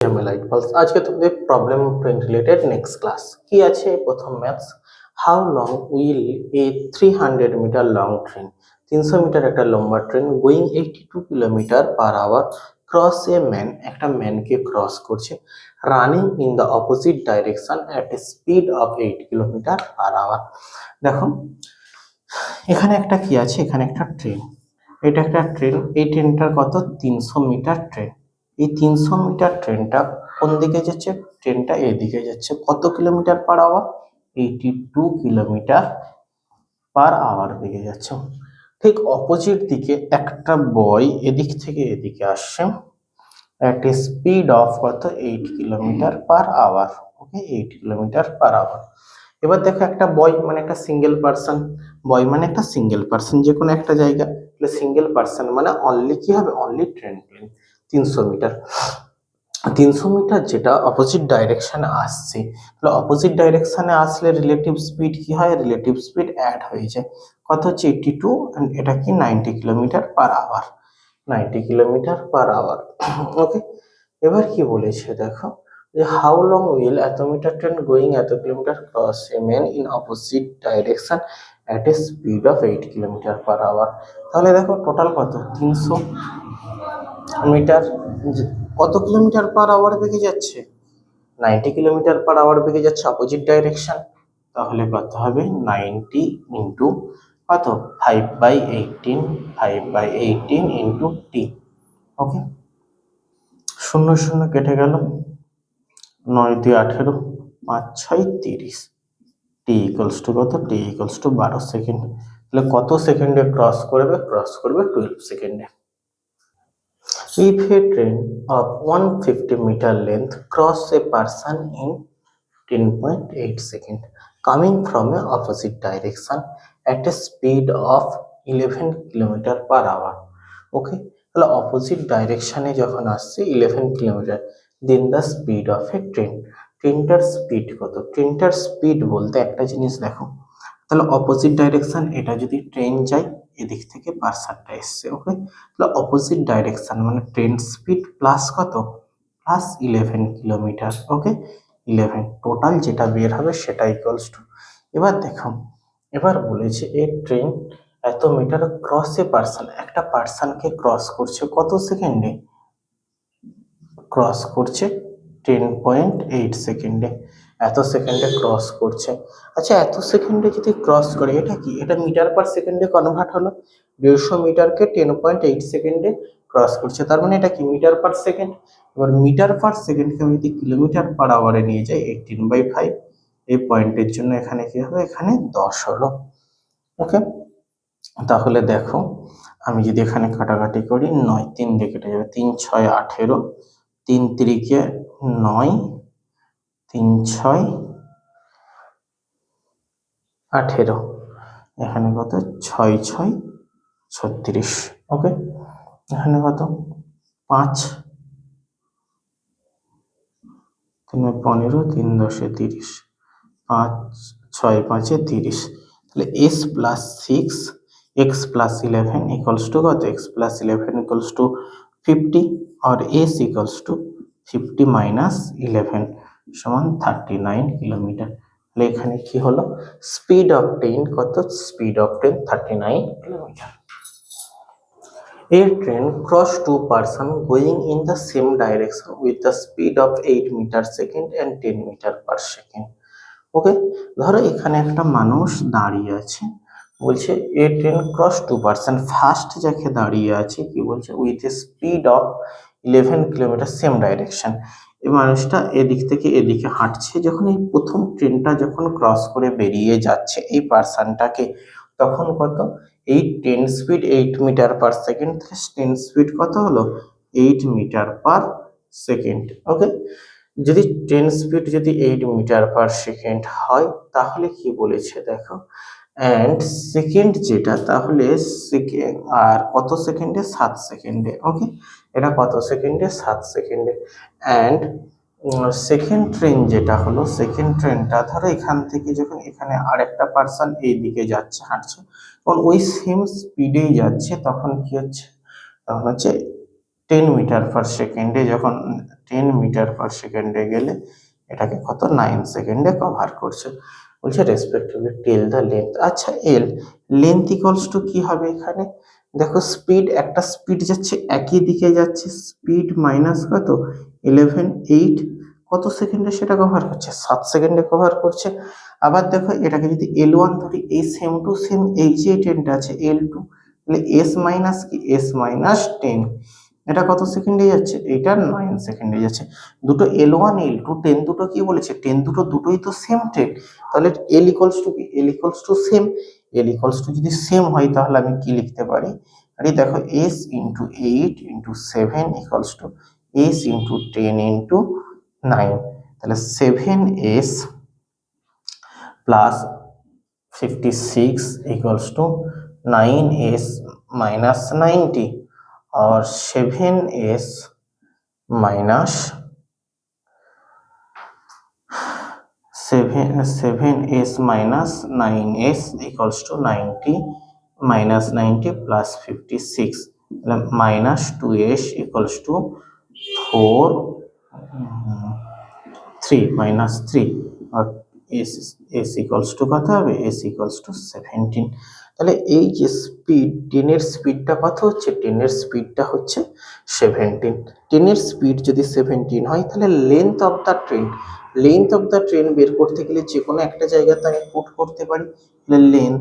Light pulse আজকে তোমাদের problem print related next class কি আছে প্রথম maths how long will a 300 metre long train 300 metre একটা লম্বা train going 82 kilometre per hour cross a man একটা ম্যানকে ক্রস করছে running in the opposite direction at a speed of 8 kilometre per hour. দেখো এখানে একটা কি আছে, এখানে একটা ট্রেন, এটা একটা ট্রেন, এই ট্রেনটার কত 300 মিটার ট্রেন। এই 300 মিটার ট্রেনটা কোন দিকে যাচ্ছে? ট্রেনটা এদিকে যাচ্ছে। কত kilometre per hour? 82 kilometre per hour দিকে যাচ্ছে। ঠিক অপোজিট দিকে একটা বয় এদিক থেকে এদিকে আসছে at a speed of কত 8 কিলোমিটার পার আওয়ার। ওকে, 8 কিলোমিটার পার আওয়ার। এবার দেখো একটা বয় মানে একটা সিঙ্গেল পার্সন, বয় মানে একটা সিঙ্গেল পার্সন যে কোনো একটা জায়গা, তাহলে সিঙ্গেল পার্সন মানে অনলি কি হবে? Only train 300 metre. 300 মিটার যেটা অপোজিট ডাইরেকশনে আসছে, তাহলে অপোজিট ডাইরেকশনে আসলে রিলেটিভ স্পিড কি হয়? রিলেটিভ স্পিড অ্যাড হয়ে যায়। কত হচ্ছে 82 এন্ড এটা কি 90 kilometre per hour, 90 kilometre per hour. Okay, এবার কি বলেছে দেখো যে হাউ লং উইল এত মিটার ট্রেন গোয়িং এত kilometre cross a man in opposite direction at a speed of 8 kilometre per hour. তাহলে দেখো টোটাল কত 300 মিটার, কত কিলোমিটার পার আওয়ার বেগে যাচ্ছে? 90 কিলোমিটার পার আওয়ার বেগে যাচ্ছে অপোজিট ডাইরেকশন। তাহলে কত হবে 90 ইন্টু কত 5/18, 5/18 ইন্টু টি। ওকে, শূন্য শূন্য কেটে গেল, 9 2 18, 5 6 30, টি ইকুয়ালস টু কত? টি ইকুয়ালস টু 12 সেকেন্ড। তাহলে কত সেকেন্ডে ক্রস করবে? ক্রস করবে 12 সেকেন্ডে। If a train of 150 meter length cross a person in 10.8 seconds coming from a opposite direction at a speed of 11 kilometre per hour. Okay, তাহলে opposite ডাইরেকশনে যখন আসছে 11 kilometre, then the speed of a train, ট্রেনটার speed কত? ট্রেনটার speed বলতে একটা জিনিস দেখো, তাহলে অপোজিট ডাইরেকশন, এটা যদি ট্রেন যায় এদিক থেকে পার্সনটা এসছে। ওকে, তাহলে অপোজিট ডাইরেকশন মানে ট্রেন স্পিড প্লাস কত? Plus 11 kilometre. ওকে, 11 টোটাল যেটা বের হবে সেটা ইকুয়ালস টু, এবার দেখো এবার বলেছে এ ট্রেন এত মিটার ক্রস এ পার্সন, একটা পার্সনকে ক্রস করছে কত সেকেন্ডে? ক্রস করছে 10.8 সেকেন্ডে, এত সেকেন্ডে ক্রস করছে। আচ্ছা, এত সেকেন্ডে যদি ক্রস করে, এটা কি? এটা মিটার পার সেকেন্ডে কনভার্ট হলো। 150 মিটারকে 10.8 সেকেন্ডে ক্রস করছে, তার মানে এটা কি? Metre per second. এবার মিটার পার সেকেন্ডকে আমি যদি কিলোমিটার পার আওয়ারে নিয়ে যাই 18/5, এই পয়েন্টের জন্য এখানে কি হবে? এখানে 10 হলো। ওকে, তাহলে দেখো আমি যদি এখানে কাটাকাটি করি, 9 3 দিয়ে কেটে যাবে, 3 6 18, 3 3 9, 3 6 18, এখানে কত 6 6 36। ওকে, এখানে কত 5 3 15, 3 10 30, 5 6 5 30। তাহলে s plus 6 x plus 11 equals to কত? x প্লাস 11 ইকুয়ালস টু 50 और s ইকুয়ালস টু 50 মাইনাস 11 সমান 39 কিলোমিটার। তাহলে এখানে কি হলো? স্পিড অফ ট্রেন কত? Speed of train 39 kilometre. A train crossed two persons going in the same direction with the speed of 8 meter second and 10 meter per second. Okay, ধরো এখানে একটা মানুষ দাঁড়িয়ে আছে, বলছে a train cross two person, first যাকে দাঁড়িয়ে আছে কি বলছে? With a speed of 11 kilometre same direction. এই মানুষটা এদিক থেকে এদিকে হাঁটছে, যখন এই প্রথম ট্রেনটা যখন ক্রস করে বেরিয়ে যাচ্ছে এই পার্সনটাকে, তখন কত? এই train speed 8 metre per second, train speed কত হলো? 8 মিটার পার সেকেন্ড। ওকে, যদি ট্রেন স্পিড যদি 8 মিটার পার সেকেন্ড হয়, তাহলে কি বলেছে দেখো, অ্যান্ড সেকেন্ড যেটা, তাহলে আর কত সেকেন্ডে? 7 সেকেন্ডে। ওকে, এটা কত সেকেন্ডে? 7 সেকেন্ডে। অ্যান্ড সেকেন্ড ট্রেন যেটা হলো, সেকেন্ড ট্রেনটা ধরো এখান থেকে যখন এখানে আরেকটা পার্সন এই দিকে যাচ্ছে, হাঁটছে, তখন ওই সেম স্পিডেই যাচ্ছে, তখন কি হচ্ছে? তখন হচ্ছে 10 মিটার/সেকেন্ডে, যখন 10 মিটার/সেকেন্ডে গেলে এটাকে কত 9 সেকেন্ডে কভার করছে। বলছে রেসপেক্টিভলি টেল দ্য লেন্থ। আচ্ছা লেন্থ ইকুয়ালস টু কি হবে এখানে? দেখো স্পিড, একটা স্পিড যাচ্ছে একই দিকে যাচ্ছে, স্পিড মাইনাস কত 11.8, কত সেকেন্ডে সেটা কভার করছে? 7 সেকেন্ডে কভার করছে। আবার দেখো এটাকে যদি L1 ধরি, এই সেম টু সেম এই যে 10টা আছে L2, তাহলে S মাইনাস কি S মাইনাস 10, এটা কত সেকেন্ডে যাচ্ছে? এটা 9 সেকেন্ডে যাচ্ছে। দুটো L1 L2 10 দুটো কি বলেছে? 10 দুটোই তো সেম 10, তাহলে L ইকুয়ালস টু কি? L equals to same. L equals to যদি সেম হয় তাহলে আমি কি লিখতে পারি? আরে দেখো S into 8 into 7 equals to S into 10 into 9, তাহলে 7S plus 56 equals to 9s minus 90 और 7s minus 7s minus 9s equals to 90 minus 90 plus 56, मतलब minus 2s equals to 4 3 minus 3 और এস ইকুয়ালস টু কত হবে? S equals to 17। তাহলে এই যে speed, 10 এর স্পিডটা কত হচ্ছে? 10 এর স্পিডটা হচ্ছে 17। 10 এর স্পিড যদি 17 হয় তাহলে লেন্থ অফ দ্য ট্রেন বের করতে গেলে যে কোনো একটা জায়গাতে আমি পুট করতে পারি। তাহলে লেন্থ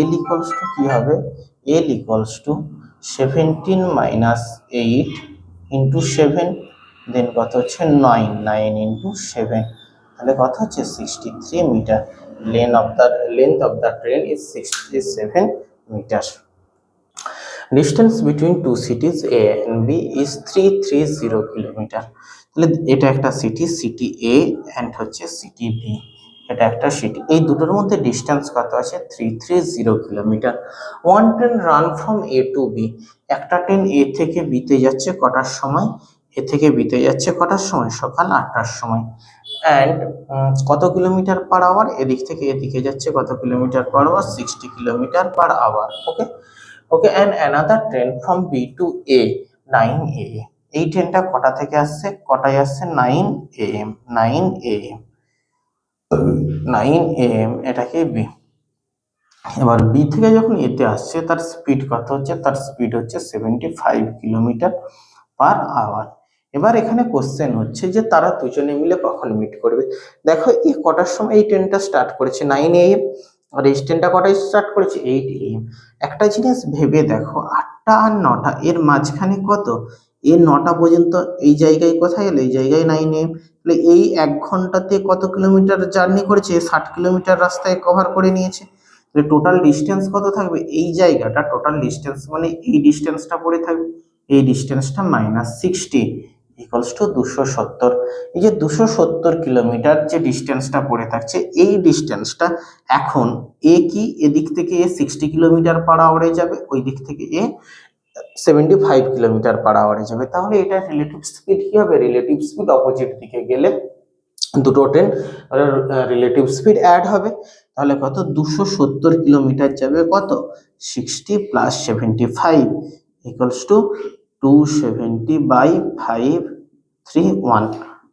এল ইকুয়ালস টু কি হবে? L equals to 17 minus 8 into 7, then কত হচ্ছে 9 ইন্টু 7, তাহলে কত হচ্ছে 63 metre. Length of the train is 67 metre. Distance between two cities A and B is 330 kilometre. তাহলে এটা একটা সিটি এ এন্ড হচ্ছে সিটি বি, এটা একটা সিটি, এই দুটোর মধ্যে ডিস্টেন্স কত আছে? 330 kilometre. One train run from A to B, একটা ট্রেন এ থেকে বিতে যাচ্ছে কটার সময়? এ থেকে বিতে যাচ্ছে কটার সময়? সকাল 8টার সময়। অ্যান্ড কত কিলোমিটার পার আওয়ার? এদিক থেকে এদিকে যাচ্ছে কত kilometre per hour? 60 kilometre per hour. Okay and another train from B to A 9 AM, এই ট্রেনটা কটা থেকে আসছে? কটায় আসছে? 9 AM, 9 AM, এটাকে বি। এবার বি থেকে যখন এতে আসছে তার স্পিড কত হচ্ছে? তার স্পিড হচ্ছে 75 কিলোমিটার পার আওয়ার। এবার এখানে কোশ্চেন হচ্ছে যে তারা দুজনে মিলে কখন মিট করবে। দেখো এই কটার সময় এই ট্রেনটা স্টার্ট করেছে? 9 AM, আর এই ট্রেনটা কটায় স্টার্ট করেছে? 8 AM। একটা জিনিস ভেবে দেখো, 8টা আর 9টা এর মাঝখানে কত? এই 9টা পর্যন্ত এই জায়গায় কোথায় এলো? এই জায়গায় 9 AM। তাহলে এই 1 ঘন্টাতে কত কিলোমিটার জার্নি করেছে? 60 কিলোমিটার রাস্তায় কভার করে নিয়েছে। তাহলে টোটাল ডিস্টেন্স কত থাকবে? এই জায়গাটা টোটাল ডিস্টেন্স মানে এই ডিস্টেন্সটা পড়ে থাকবে, এই ডিস্টেন্সটা মাইনাস 60 ইকুয়ালস টু 270। এই যে 270 কিলোমিটার যে ডিস্টেন্সটা পড়ে থাকছে, এই ডিস্টেন্সটা এখন এ কি এদিক থেকে এ 60 কিলোমিটার পার আওয়ারে যাবে, ওই দিক থেকে এ 75 কিলোমিটার পার আওয়ারে যাবে। তাহলে এটা রিলেটিভ স্পিড কি হবে? রিলেটিভ স্পিড অপোজিট দিকে গেলে দুটো ট্রেন রিলেটিভ স্পিড অ্যাড হবে। তাহলে কত? 270 কিলোমিটার যাবে কত? 60 প্লাস 75 ইকুয়ালস টু 270 বাই 531।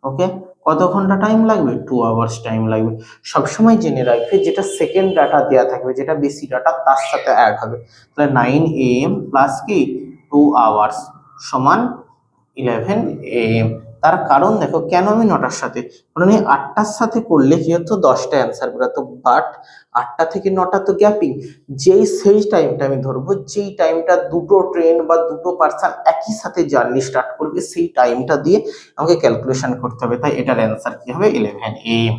ওকে, কত ঘন্টা টাইম লাগবে? 2 আওয়ার্স টাইম লাগবে। সবসময় জেনে রাখবে যেটা সেকেন্ড ডাটা দেওয়া থাকবে, যেটা বেশি ডাটা তার সাথে অ্যাড হবে। তাহলে 9 AM প্লাস কি 2 আওয়ার্স সমান 11 AM। তার কারণ দেখো কেন আমি 9টার সাথে, কারণ এই 8টার সাথে করলে কি হতো? 10টা অ্যান্সার বেরোতো, বাট 8টা থেকে 9টা তো গ্যাপিং, সেই টাইমটা আমি ধরবো, যেই টাইমটা দুটো ট্রেন বা দুটো পার্সন একই সাথে জার্নি স্টার্ট করবে, সেই টাইমটা দিয়ে আমাকে ক্যালকুলেশন করতে হবে। তাই এটার অ্যান্সার কি হবে? 11 AM।